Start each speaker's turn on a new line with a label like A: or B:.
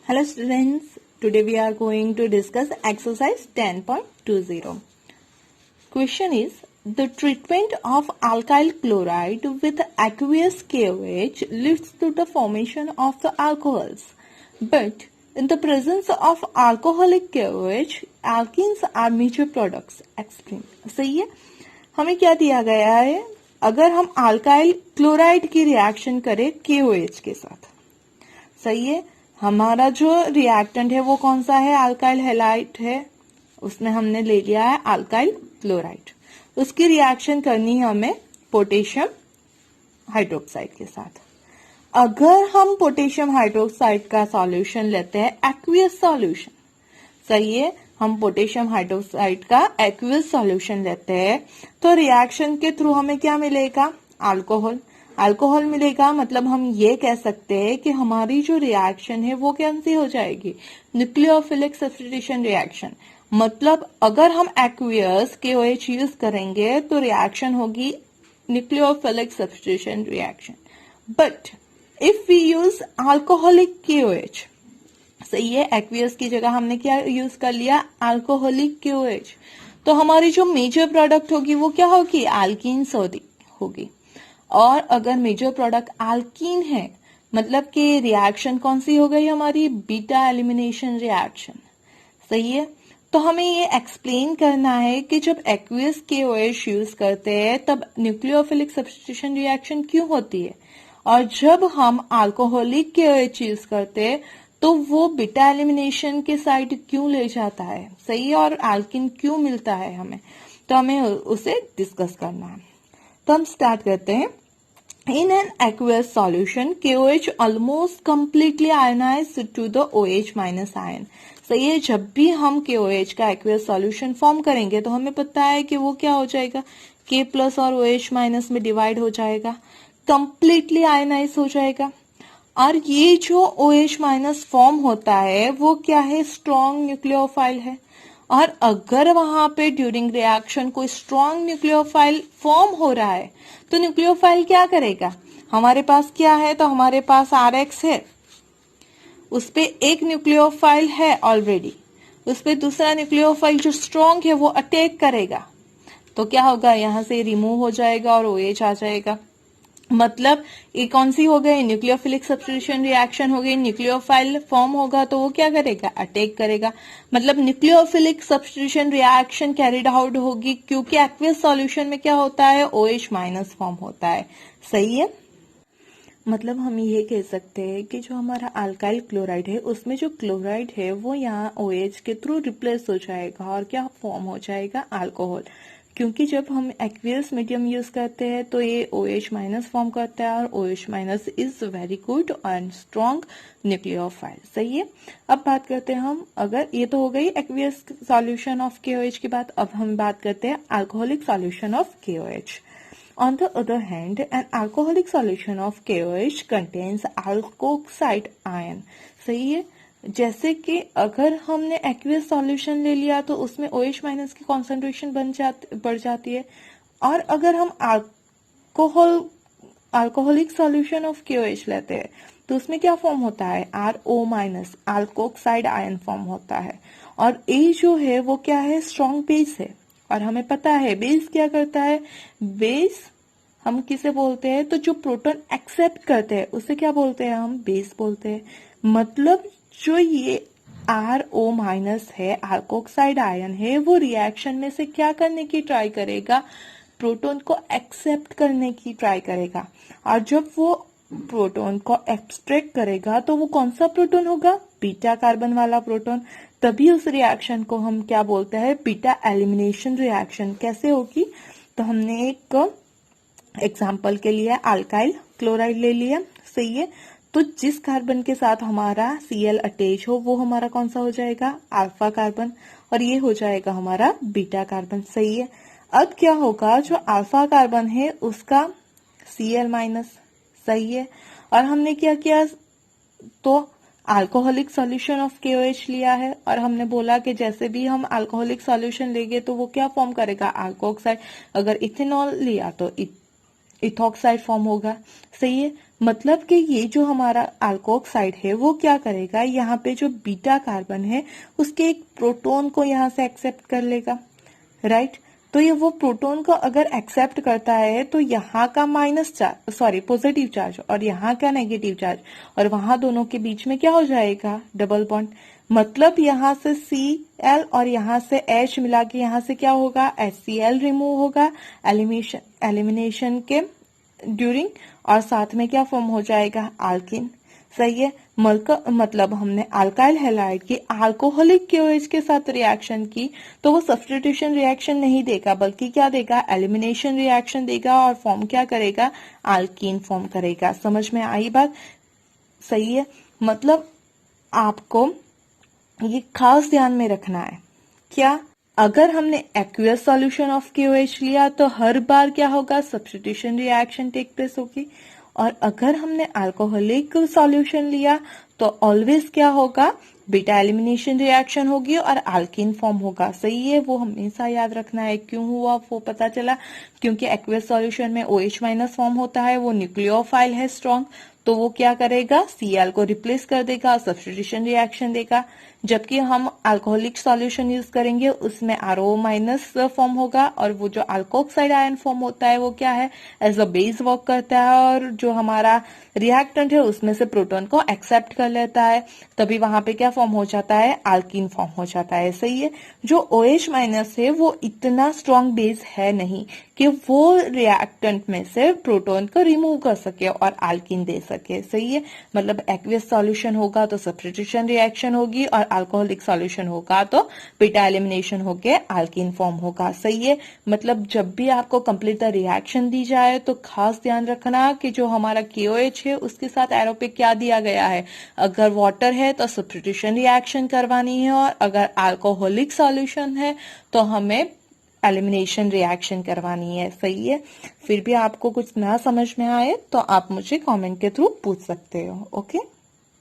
A: Hello students, today we are going to discuss exercise 10.20. Question is, the treatment of alkyl chloride with aqueous KOH leads to the formation of the alcohols. But in the presence of alcoholic KOH, alkenes are major products. Explain. सही है, हमें क्या दिया गया है, अगर हम alkyl chloride की रिएक्शन करें KOH के साथ. सही है, हमारा जो रिएक्टेंट है वो कौन सा है, अल्काइल हैलाइड है, उसमें हमने ले लिया है अल्काइल क्लोराइड. उसकी रिएक्शन करनी है हमें पोटेशियम हाइड्रोक्साइड के साथ. अगर हम पोटेशियम हाइड्रोक्साइड का सॉल्यूशन लेते हैं एक्वियस सॉल्यूशन, सही है, हम पोटेशियम हाइड्रोक्साइड का एक्वियस सॉल्यूशन लेते हैं तो रिएक्शन के थ्रू हमें क्या मिलेगा, अल्कोहल मिलेगा. मतलब हम ये कह सकते हैं कि हमारी जो रिएक्शन है वो कैसी हो जाएगी, न्यूक्लियोफिलिक सब्स्टिट्यूशन रिएक्शन. मतलब अगर हम एक्वियस KOH यूज करेंगे तो रिएक्शन होगी nucleophilic substitution reaction. But if we use alcoholic KOH, सही है, एक्वियस की जगह हमने क्या यूज कर लिया, अल्कोहलिक KOH, तो हमारी जो मेजर प्रोडक्ट होगी वो क्या होगी, एल्कीन्स होगी. और अगर मेजर प्रोडक्ट एल्कीन है मतलब कि रिएक्शन कौन सी हो गई हमारी, बीटा एलिमिनेशन रिएक्शन. सही है, तो हमें ये एक्सप्लेन करना है कि जब एक्वियस KOH यूज करते हैं तब न्यूक्लियोफिलिक सब्स्टिट्यूशन रिएक्शन क्यों होती है, और जब हम अल्कोहलिक KOH यूज करते हैं तो वो बीटा एलिमिनेशन के साइड क्यों ले जाता है. सही है, और एल्कीन क्यों मिलता है हमें, तो हमें उसे डिस्कस करना है. तो हम स्टार्ट करते हैं. In an aqueous solution, KOH almost completely ionized to the OH minus ion. सही है, जब भी हम KOH का aqueous solution फॉर्म करेंगे तो हमें पता है कि वो क्या हो जाएगा, K प्लस और OH माइनस में डिवाइड हो जाएगा, कंप्लीटली आयनाइज हो जाएगा. और ये जो OH माइनस फॉर्म होता है वो क्या है, स्ट्रॉन्ग न्यूक्लियोफाइल है. और अगर वहां पे ड्यूरिंग रिएक्शन कोई स्ट्रॉन्ग न्यूक्लियोफाइल फॉर्म हो रहा है तो न्यूक्लियोफाइल क्या करेगा, हमारे पास क्या है, तो हमारे पास RX है, उस पे एक न्यूक्लियोफाइल है ऑलरेडी, उस पे दूसरा न्यूक्लियोफाइल जो स्ट्रॉन्ग है वो अटैक करेगा, तो क्या होगा, यहां से रिमूव हो जाएगा और OH आ जाएगा. मतलब ये कौन सी हो गई, न्यूक्लियोफिलिक सब्स्टिट्यूशन रिएक्शन हो गई. न्यूक्लियोफाइल फॉर्म होगा तो वो क्या करेगा, अटैक करेगा. मतलब nucleophilic substitution reaction carried out होगी क्योंकि एक्वियस सॉल्यूशन में क्या होता है, OH माइनस फॉर्म होता है. सही है, मतलब हम ये कह सकते हैं कि जो हमारा अल्काइल क्लोराइड है उसमें जो क्लोराइड है वो यहाँ OH के थ्रू रिप्लेस हो जाएगा और क्या फॉर्म हो जाएगा, अल्कोहल. क्योंकि जब हम एक्वियस मीडियम यूज करते हैं तो ये OH माइनस फॉर्म करता है और OH minus is very good and strong nucleophile. सही है, अब बात करते हैं हम, अगर ये तो हो गई एक्वियस सॉल्यूशन ऑफ KOH की बात, अब हम बात करते हैं alcoholic solution of KOH. On the other hand, an alcoholic solution of KOH contains alkoxide ion. सही है, जैसे कि अगर हमने एक्वियस सॉल्यूशन ले लिया तो उसमें OH माइनस की कॉन्सेंट्रेशन बढ़ जाती है. और अगर हम अल्कोहलिक सॉल्यूशन ऑफ KOH लेते हैं तो उसमें क्या फॉर्म होता है, RO minus alkoxide ion form होता है. और A जो है वो क्या है, स्ट्रॉन्ग बेस है. और हमें पता है बेस क्या करता है, बेस हम किसे बोलते हैं, तो जो प्रोटॉन एक्सेप्ट करते हैं उसे क्या बोलते हैं, हम बेस बोलते हैं. मतलब जो ये RO माइनस है, अल्कोक्साइड आयन है, वो रिएक्शन में से क्या करने की ट्राई करेगा, प्रोटॉन को एक्सेप्ट करने की ट्राई करेगा. और जब वो प्रोटॉन को एक्सट्रैक्ट करेगा तो वो कौन सा प्रोटॉन होगा, बीटा कार्बन वाला प्रोटॉन. तभी उस रिएक्शन को हम क्या बोलते हैं, बीटा एलिमिनेशन रिएक्शन. कैसे होगी, तो हमने एक एग्जाम्पल के लिए अल्काइल क्लोराइड ले लिया. सही है, तो जिस कार्बन के साथ हमारा Cl अटैच हो वो हमारा कौन सा हो जाएगा, अल्फा कार्बन, और ये हो जाएगा हमारा बीटा कार्बन. सही है, अब क्या होगा, जो अल्फा कार्बन है उसका Cl माइनस. सही है, और हमने क्या किया, तो अल्कोहलिक सॉल्यूशन ऑफ KOH लिया है और हमने बोला कि जैसे भी हम अल्कोहलिक सॉल्यूशन लेंगे तो वो क्या फॉर्म करेगा, अल्कोक्साइड. अगर इथेनॉल लिया तो इथॉक्साइड फॉर्म होगा। सही है, मतलब कि ये जो हमारा अल्कोक्साइड है वो क्या करेगा, यहाँ पे जो बीटा कार्बन है उसके एक प्रोटॉन को यहाँ से एक्सेप्ट कर लेगा, राइट। तो ये वो प्रोटॉन को अगर एक्सेप्ट करता है तो यहाँ का पॉजिटिव चार्ज और यहाँ का नेगेटिव चार्ज और वहां दोनों के बीच में क्या हो जाएगा, डबल बॉन्ड। मतलब यहाँ से Cl और यहाँ से H मिला के यहाँ से क्या होगा, HCl रिमूव होगा एलिमिनेशन के ड्यूरिंग, और साथ में क्या फॉर्म हो जाएगा, अल्किन। सही है, मतलब हमने अल्काइल हैलाइड की अल्कोहलिक KOH के साथ रिएक्शन की तो वो सब्स्टिट्यूशन रिएक्शन नहीं देगा बल्कि क्या देगा, एलिमिनेशन रिएक्शन देगा और फॉर्म क्या करेगा, अल्कीन फॉर्म करेगा। समझ में आई बात? सही है, मतलब आपको ये खास ध्यान में रखना है। क्या, अगर हमने एक्वियस सॉल्यूशन ऑफ KOH लिया तो हर बार क्या होगा, सब्स्टिट्यूशन रिएक्शन टेक प्लेस होगी, और अगर हमने अल्कोहलिक सॉल्यूशन लिया तो ऑलवेज क्या होगा, बीटा एलिमिनेशन रिएक्शन होगी और अल्कीन फॉर्म होगा। सही है, वो हमेशा याद रखना है। क्यों हुआ वो पता चला, क्योंकि एक्वियस सॉल्यूशन में OH माइनस फॉर्म होता है, वो न्यूक्लियोफाइल है स्ट्रॉन्ग, तो वो क्या करेगा, Cl को रिप्लेस कर देगा, सब्स्टिट्यूशन रिएक्शन देगा। जबकि हम अल्कोहलिक सॉल्यूशन यूज करेंगे उसमें RO माइनस फॉर्म होगा, और वो जो अल्कोक्साइड आयन फॉर्म होता है वो क्या है, एज अ बेस वर्क करता है, और जो हमारा रिएक्टेंट है उसमें से प्रोटॉन को एक्सेप्ट कर लेता है, तभी वहां पे क्या फॉर्म हो जाता है, अल्कीन फॉर्म हो जाता है। सही है, जो OH माइनस है वो इतना स्ट्रॉन्ग बेस है नहीं कि वो रिएक्टेंट में से प्रोटॉन को रिमूव कर सके और अल्कीन दे सके। सही है, मतलब एक्वियस सॉल्यूशन होगा तो सब्स्टिट्यूशन रिएक्शन होगी और अल्कोहलिक सॉल्यूशन होगा तो बीटा एलिमिनेशन होके अल्कीन फॉर्म होगा। सही है, मतलब जब भी आपको कंप्लीट द रिएक्शन दी जाए तो खास ध्यान रखना कि जो हमारा KOH है उसके साथ एरो पे क्या दिया गया है, अगर वाटर है तो सब्स्टिट्यूशन रिएक्शन करवानी है, और अगर अल्कोहलिक सॉल्यूशन है तो हमें एलिमिनेशन रिएक्शन करवानी है। सही है, फिर भी आपको कुछ ना समझ में आए तो आप मुझे कमेंट के थ्रू पूछ सकते हो। ओके।